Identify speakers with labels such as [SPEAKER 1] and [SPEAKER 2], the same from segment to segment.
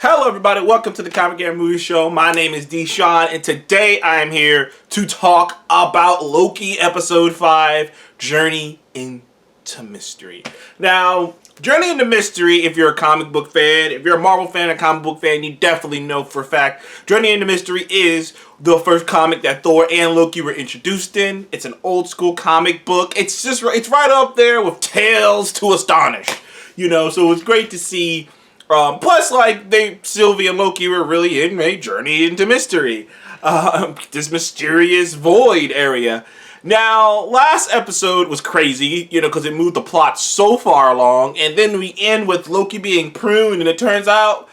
[SPEAKER 1] Hello everybody, welcome to the Comic and Movie Show. My name is Deshaun, and today I am here to talk about Loki Episode 5, Journey into Mystery. Now, Journey into Mystery, if you're a comic book fan, if you're a Marvel fan, a comic book fan, you definitely know for a fact, Journey into Mystery is the first comic that Thor and Loki were introduced in. It's an old school comic book. It's right up there with Tales to Astonish. So it's great to see. Plus, Sylvie and Loki were really in a journey into mystery. This mysterious void area. Now, last episode was crazy, because it moved the plot so far along, and then we end with Loki being pruned, and it turns out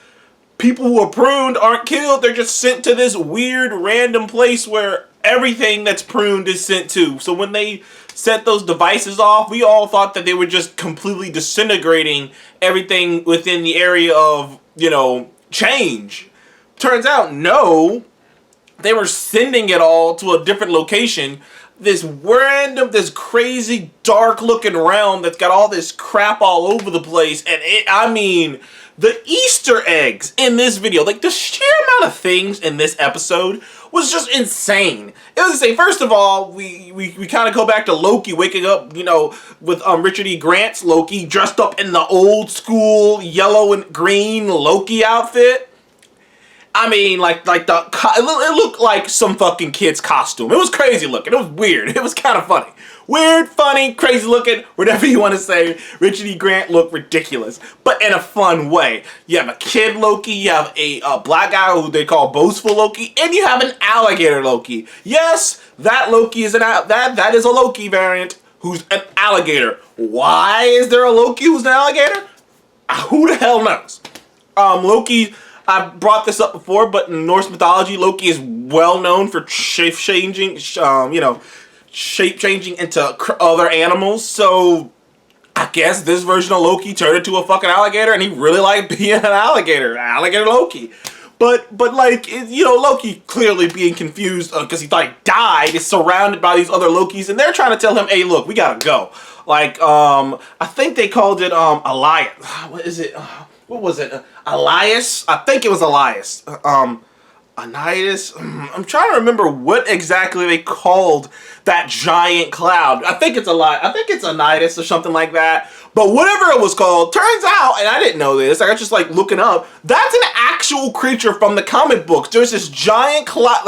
[SPEAKER 1] people who are pruned aren't killed, they're just sent to this weird random place where everything that's pruned is sent to. So when they set those devices off, we all thought that they were just completely disintegrating everything within the area of, change. Turns out, no. They were sending it all to a different location. This crazy, dark-looking realm that's got all this crap all over the place. And the Easter eggs in this video, the sheer amount of things in this episode was just insane. It was insane. First of all, we kind of go back to Loki waking up, with Richard E. Grant's Loki dressed up in the old school yellow and green Loki outfit. It looked like some fucking kid's costume. It was crazy looking. It was weird. It was kind of funny. Weird, funny, crazy looking, whatever you want to say. Richard E. Grant looked ridiculous, but in a fun way. You have a Kid Loki, you have a black guy who they call Boastful Loki, and you have an Alligator Loki. Yes, that Loki is that is a Loki variant who's an alligator. Why is there a Loki who's an alligator? Who the hell knows? Loki, I brought this up before, but in Norse mythology, Loki is well known for shape-changing into other animals. So I guess this version of Loki turned into a fucking alligator, and he really liked being an alligator Loki. But Loki clearly being confused because he thought he died, is surrounded by these other Lokis, and they're trying to tell him, "Hey, look, we gotta go." I think they called it Elias. What is it? What was it? Elias? I think it was Elias. Anidas? I'm trying to remember what exactly they called that giant cloud. I think it's Anidas or something like that. But whatever it was called, turns out, and I didn't know this, I got just looking up, that's an actual creature from the comic books. There's this giant cloud,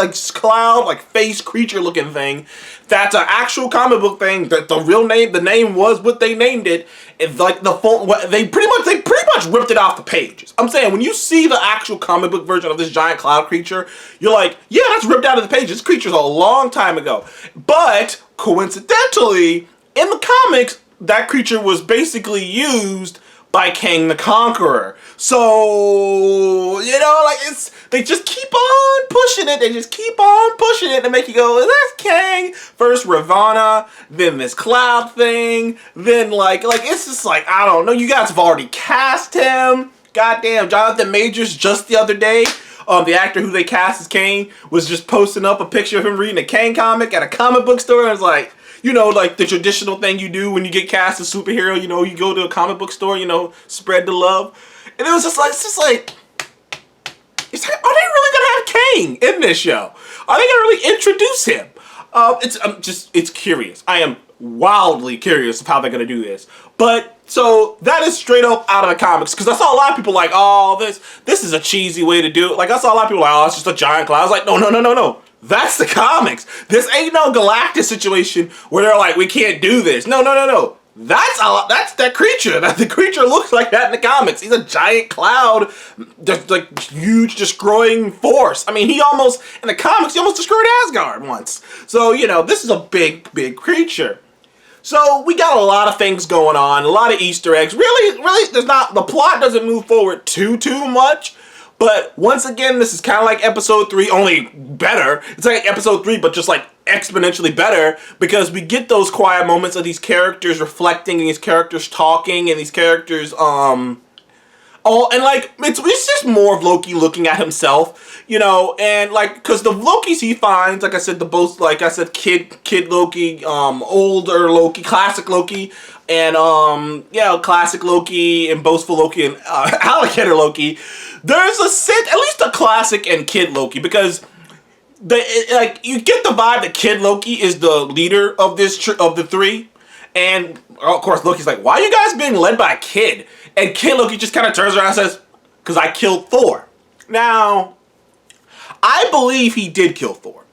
[SPEAKER 1] face creature looking thing. That's an actual comic book thing. The name was what they named it. It's they pretty much ripped it off the pages. I'm saying, when you see the actual comic book version of this giant cloud creature, you're like, yeah, that's ripped out of the pages. This creature's a long time ago. But coincidentally, in the comics, that creature was basically used by Kang the Conqueror. So, they just keep on pushing it. They just keep on pushing it to make you go, that's Kang. First Ravonna, then this cloud thing, then it's just I don't know. You guys have already cast him. Goddamn, Jonathan Majors just the other day, the actor who they cast as Kang was just posting up a picture of him reading a Kang comic at a comic book store, and I was like, the traditional thing you do when you get cast as a superhero, you go to a comic book store, spread the love. And it was are they really going to have Kang in this show? Are they going to really introduce him? It's curious. I am wildly curious of how they're going to do this. But, so, that is straight up out of the comics. Because I saw a lot of people this is a cheesy way to do it. I saw a lot of people it's just a giant cloud. I was like, no. That's the comics. This ain't no Galactus situation where they're we can't do this. No. That's that creature. The creature looks like that in the comics. He's a giant cloud, just huge destroying force. In the comics, he almost destroyed Asgard once. So, this is a big creature. So, we got a lot of things going on, a lot of Easter eggs. Really, the plot doesn't move forward too much. But once again, this is kind of like episode 3, only better. It's like episode 3, but just exponentially better, because we get those quiet moments of these characters reflecting, and these characters talking, and these characters, all, and like it's just more of Loki looking at himself, you know, and like because the Lokis he finds, like I said, Kid Loki, older Loki, classic Loki, and classic Loki and boastful Loki and Alligator Loki. There's at least a classic and Kid Loki, because you get the vibe that Kid Loki is the leader of of the three, and of course Loki's like, why are you guys being led by a kid? And Kid Loki just kind of turns around and says, because I killed Thor. Now, I believe he did kill Thor.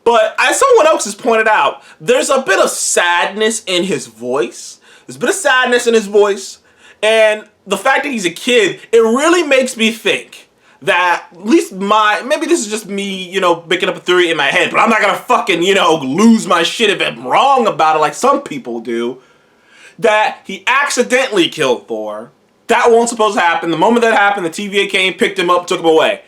[SPEAKER 1] But as someone else has pointed out, there's a bit of sadness in his voice. There's a bit of sadness in his voice. And the fact that he's a kid, it really makes me think that, at least maybe this is just me, you know, making up a theory in my head, but I'm not gonna fucking, you know, lose my shit if I'm wrong about it like some people do, that he accidentally killed Thor. That won't supposed to happen. The moment that happened, the TVA came, picked him up, took him away.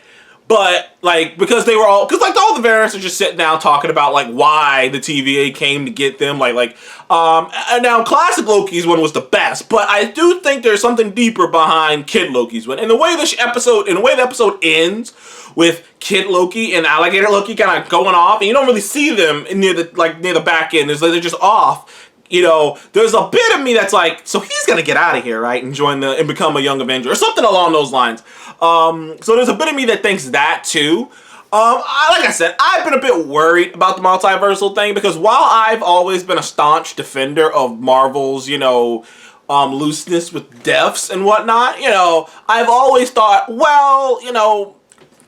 [SPEAKER 1] But, like, because all the variants are just sitting down talking about, like, why the TVA came to get them, and now Classic Loki's one was the best, but I do think there's something deeper behind Kid Loki's one. And the way the episode ends with Kid Loki and Alligator Loki kind of going off, and you don't really see them near the back end, they're just off. You know, there's a bit of me that's like, so he's gonna get out of here, right, and become a Young Avenger or something along those lines. So there's a bit of me that thinks that too. Like I said, I've been a bit worried about the multiversal thing, because while I've always been a staunch defender of Marvel's, you know, looseness with deaths and whatnot, you know, I've always thought, well, you know,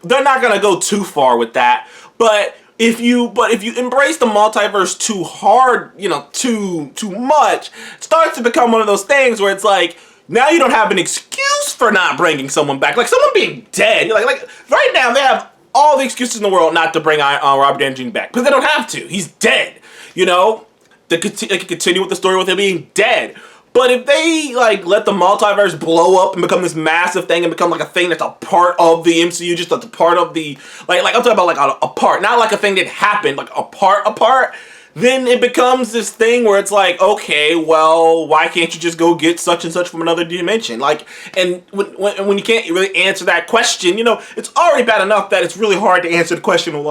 [SPEAKER 1] they're not gonna go too far with that, but if you embrace the multiverse too hard, you know, too much, it starts to become one of those things where it's like, now you don't have an excuse for not bringing someone back. Like someone being dead. Like right now they have all the excuses in the world not to bring Robert Downey Jr. back, because they don't have to. He's dead. You know, they could continue with the story with him being dead. But if they let the multiverse blow up and become this massive thing and become like a thing that's a part of the MCU, just a part of the I'm talking about like a part, not like a thing that happened, like a part, then it becomes this thing where it's like, okay, well, why can't you just go get such and such from another dimension? And when you can't really answer that question, you know, it's already bad enough that it's really hard to answer the question of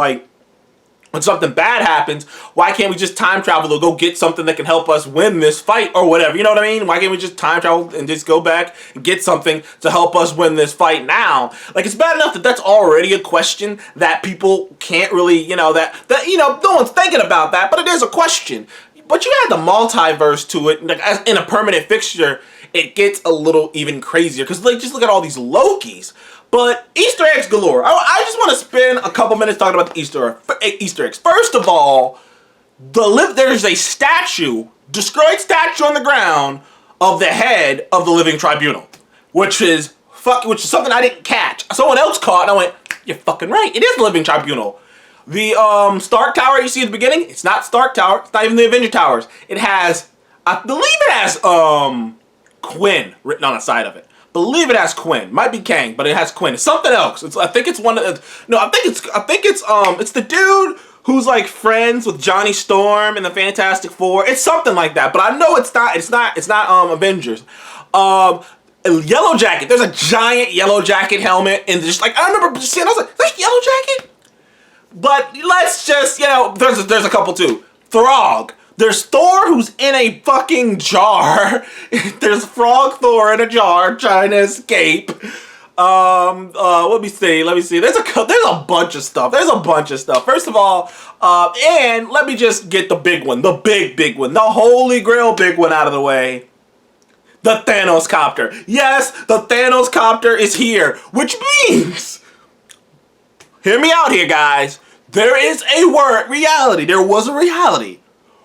[SPEAKER 1] when something bad happens, why can't we just time travel to go get something that can help us win this fight or whatever? You know what I mean? Why can't we just time travel and just go back and get something to help us win this fight now? Like, it's bad enough that that's already a question that people can't really, you know, that you know, no one's thinking about that, but it is a question. But you add the multiverse to it, like as in a permanent fixture, it gets a little even crazier, because just look at all these Lokis. But Easter eggs galore. I just want to spend a couple minutes talking about the Easter eggs. First of all, there's a destroyed statue on the ground of the head of the Living Tribunal, which is something I didn't catch. Someone else caught, and I went, "You're fucking right. It is the Living Tribunal." The Stark Tower you see at the beginning, it's not Stark Tower. It's not even the Avenger Towers. I believe it has Quinn written on the side of it. Believe it has Quinn. Might be Kang, but it has Quinn. It's something else. I think it's the dude who's like friends with Johnny Storm and the Fantastic Four. It's something like that, but I know it's not Avengers. A Yellow Jacket. There's a giant Yellow Jacket helmet, and just I remember just seeing, I was like, "There's Yellow Jacket?" But let's just, you know, there's a couple too. Throg. There's Thor who's in a fucking jar. There's Frog Thor in a jar trying to escape. Let me see. There's a bunch of stuff. First of all, and let me just get the big one, the big one, the Holy Grail big one out of the way. The Thanos copter. Yes, the Thanos copter is here, which means, hear me out here, guys. There was a reality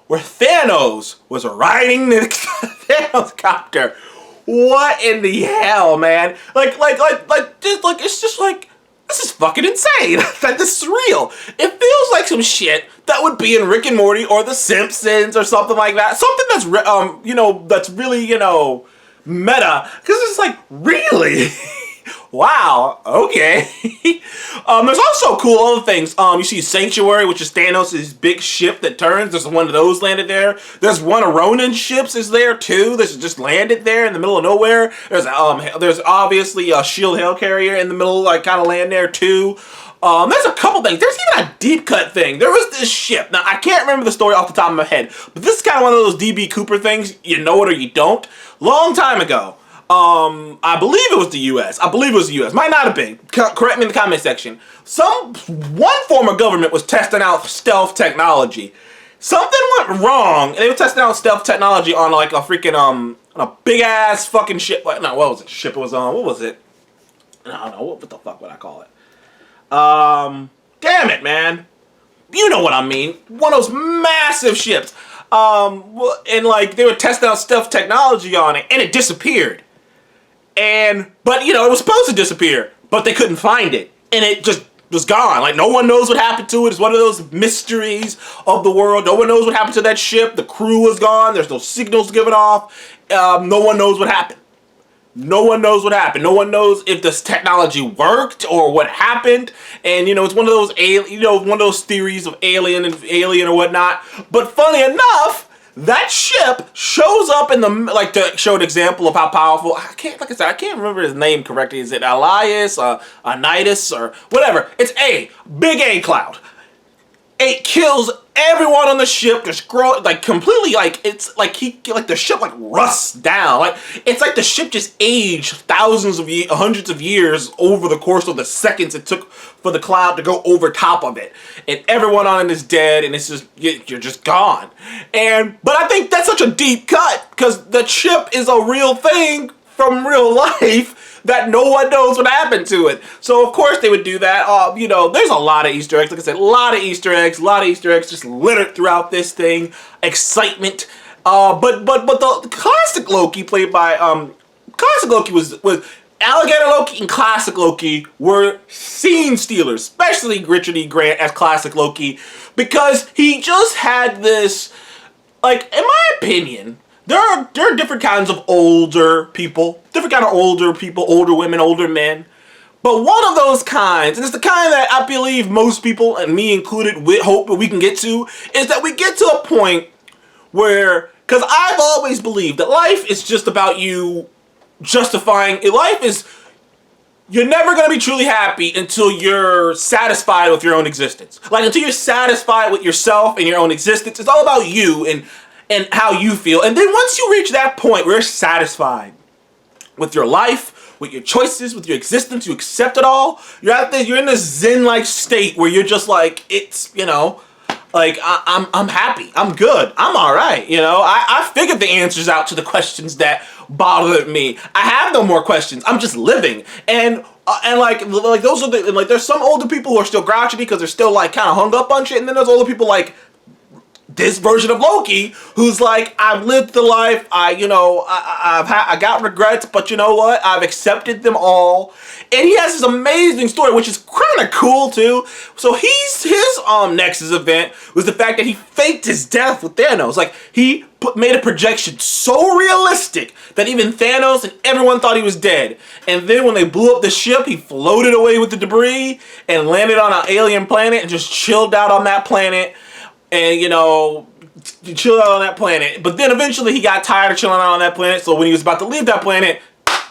[SPEAKER 1] where Thanos was riding the Thanos copter. What in the hell, man? It's just like, this is fucking insane. That this is real. It feels like some shit that would be in Rick and Morty or The Simpsons or something like that. Something that's, you know, that's really, you know, meta. Because it's like, really? Wow, okay. There's also cool other things. You see Sanctuary, which is Thanos' big ship that turns. There's one of those landed there. There's one of Ronan's ships is there too. That's just landed there in the middle of nowhere. There's obviously a shield helicarrier in the middle, like kind of land there too. There's a couple things. There's even a deep cut thing. There was this ship. Now, I can't remember the story off the top of my head, but this is kind of one of those DB Cooper things. You know it or you don't. Long time ago, I believe it was the U.S. Might not have been. Correct me in the comment section. One form of government was testing out stealth technology. Something went wrong, and they were testing out stealth technology on like a freaking on a big ass fucking ship. No, what was it? Ship it was on. What was it? I don't know. What the fuck would I call it? Damn it, man. You know what I mean. One of those massive ships. And like they were testing out stealth technology on it, and it disappeared. But you know, it was supposed to disappear, but they couldn't find it, and it just was gone. Like no one knows what happened to it. It's one of those mysteries of the world. No one knows what happened to that ship. The crew was gone. There's no signals given off. No one knows what happened. No one knows what happened. No one knows if this technology worked or what happened. And you know, it's one of those one of those theories of alien or whatnot. But funny enough, that ship shows up in the like to show an example of how powerful. I can't remember his name correctly. Is it Elias, Anitis, or whatever? It's big A cloud. It kills everyone on the ship, just completely, like it's like the ship like rusts down. Like it's like the ship just aged hundreds of years over the course of the seconds it took for the cloud to go over top of it, and everyone on it is dead, and it's just you're just gone. But I think that's such a deep cut because the ship is a real thing from real life that no one knows what happened to it. So of course they would do that. You know, there's a lot of Easter eggs. Like I said, a lot of Easter eggs just littered throughout this thing. Excitement. But the classic Loki played by classic Loki was Alligator Loki and classic Loki were scene stealers, especially Richard E. Grant as classic Loki, because he just had this, like, in my opinion, there are different kinds of older people, older women, older men. But one of those kinds, and it's the kind that I believe most people, and me included, hope that we can get to, is that we get to a point where, because I've always believed that life is just about you justifying, you're never going to be truly happy until you're satisfied with your own existence. Like, until you're satisfied with yourself and your own existence. It's all about you and how you feel. And then once you reach that point where you're satisfied with your life, with your choices, with your existence, you accept it all, you're in this zen-like state where you're just like, it's, you know, like, I'm happy, I'm good, I'm alright, you know, I figured the answers out to the questions that bothered me. I have no more questions, I'm just living. And like those are like, there's some older people who are still grouchy because they're still like kind of hung up on shit, and then there's older people like this version of Loki, who's like, I've lived the life, I got regrets, but you know what? I've accepted them all. And he has this amazing story, which is kind of cool too. So his Nexus event was the fact that he faked his death with Thanos. Like, he made a projection so realistic that even Thanos and everyone thought he was dead. And then when they blew up the ship, he floated away with the debris and landed on an alien planet and just chilled out on that planet. And, you know, chilled out on that planet. But then eventually he got tired of chilling out on that planet. So when he was about to leave that planet,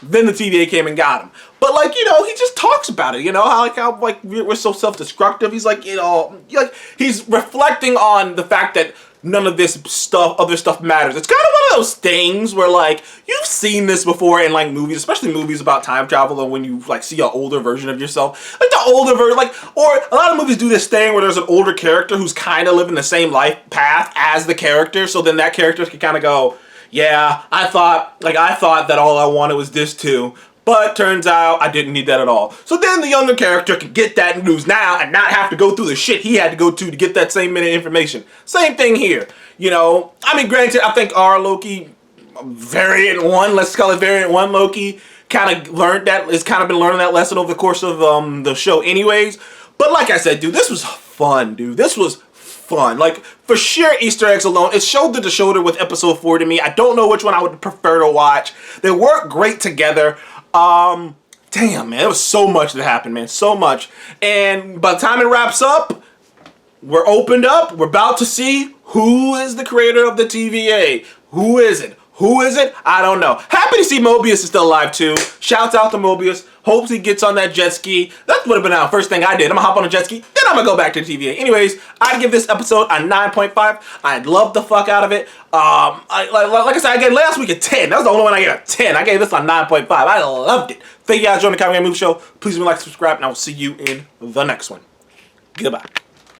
[SPEAKER 1] then the TVA came and got him. But, like, you know, he just talks about it. You know, how we're so self-destructive. He's like, you know, like, he's reflecting on the fact that none of this other stuff matters. It's kind of one of those things where, like, you've seen this before in, like, movies, especially movies about time travel, and when you, like, see an older version of yourself. Like, the older version, like, or a lot of movies do this thing where there's an older character who's kind of living the same life path as the character, so then that character can kind of go, yeah, I thought that all I wanted was this too. But turns out I didn't need that at all. So then the younger character can get that news now and not have to go through the shit he had to go to get that same minute information. Same thing here. You know, I mean, granted, I think our Loki, variant 1, let's call it variant 1 Loki, kind of been learning that lesson over the course of the show anyways. But like I said, dude, this was fun, dude. This was fun. Like, for sheer Easter eggs alone, it's shoulder to shoulder with episode 4 to me. I don't know which one I would prefer to watch. They work great together. damn, man, there was so much that happened, man, so much. And by the time it wraps up, we're opened up. We're about to see who is the creator of the TVA. Who is it? Who is it? I don't know. Happy to see Mobius is still alive too. Shouts out to Mobius. Hopes he gets on that jet ski. That would have been the first thing I did. I'm gonna hop on a jet ski, then I'm gonna go back to the TVA. Anyways, I'd give this episode a 9.5. I'd love the fuck out of it. Like I said, I gave last week a 10. That was the only one I gave a 10. I gave this a 9.5. I loved it. Thank you guys for joining the Comic Movie Show. Please leave a like, subscribe, and I will see you in the next one. Goodbye.